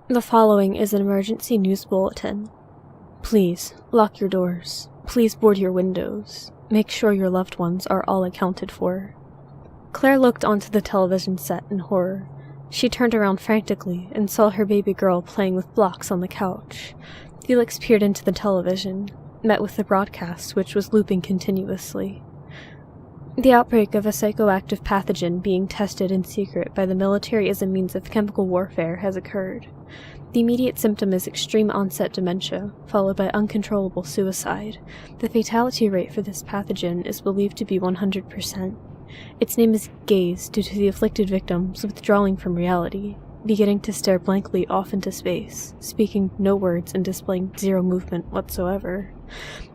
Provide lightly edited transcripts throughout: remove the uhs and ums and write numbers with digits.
The following is an emergency news bulletin. Please, lock your doors. Please board your windows. Make sure your loved ones are all accounted for. Claire looked onto the television set in horror. She turned around frantically and saw her baby girl playing with blocks on the couch. Felix peered into the television, met with the broadcast, which was looping continuously. The outbreak of a psychoactive pathogen being tested in secret by the military as a means of chemical warfare has occurred. The immediate symptom is extreme onset dementia, followed by uncontrollable suicide. The fatality rate for this pathogen is believed to be 100%. Its name is gaze due to the afflicted victims withdrawing from reality, beginning to stare blankly off into space, speaking no words and displaying zero movement whatsoever.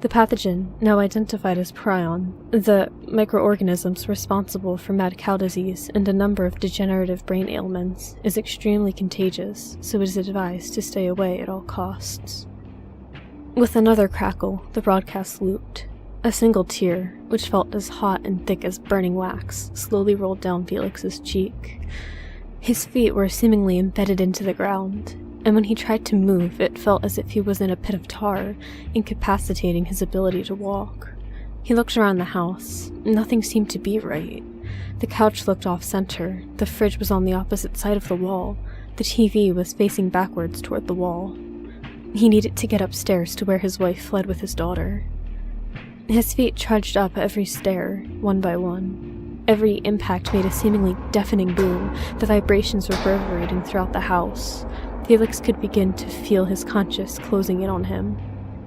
The pathogen, now identified as prion, the microorganisms responsible for mad cow disease and a number of degenerative brain ailments, is extremely contagious, so it is advised to stay away at all costs. With another crackle, the broadcast looped. A single tear, which felt as hot and thick as burning wax, slowly rolled down Felix's cheek. His feet were seemingly embedded into the ground, and when he tried to move, it felt as if he was in a pit of tar, incapacitating his ability to walk. He looked around the house. Nothing seemed to be right. The couch looked off-center, the fridge was on the opposite side of the wall, the TV was facing backwards toward the wall. He needed to get upstairs to where his wife fled with his daughter. His feet trudged up every stair, one by one. Every impact made a seemingly deafening boom, the vibrations reverberating throughout the house. Felix could begin to feel his conscience closing in on him.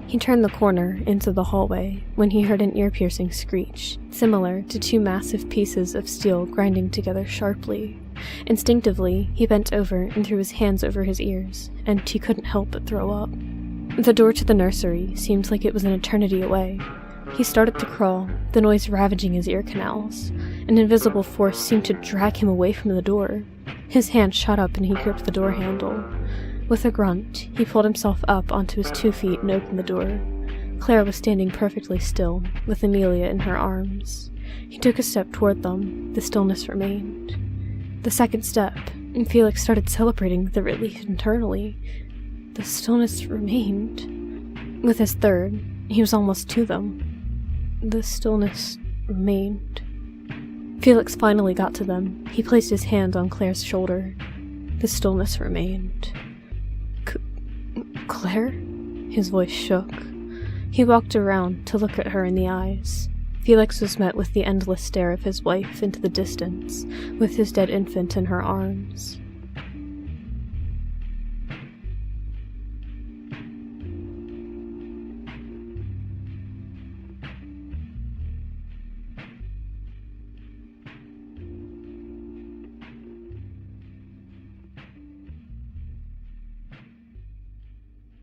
He turned the corner into the hallway when he heard an ear-piercing screech, similar to two massive pieces of steel grinding together sharply. Instinctively, he bent over and threw his hands over his ears, and he couldn't help but throw up. The door to the nursery seemed like it was an eternity away. He started to crawl, the noise ravaging his ear canals. An invisible force seemed to drag him away from the door. His hand shot up and he gripped the door handle. With a grunt, he pulled himself up onto his 2 feet and opened the door. Claire was standing perfectly still, with Amelia in her arms. He took a step toward them. The stillness remained. The second step, and Felix started celebrating the relief internally. The stillness remained. With his third, he was almost to them. The stillness remained. Felix finally got to them. He placed his hand on Claire's shoulder. The stillness remained. Claire? His voice shook. He walked around to look at her in the eyes. Felix was met with the endless stare of his wife into the distance, with his dead infant in her arms.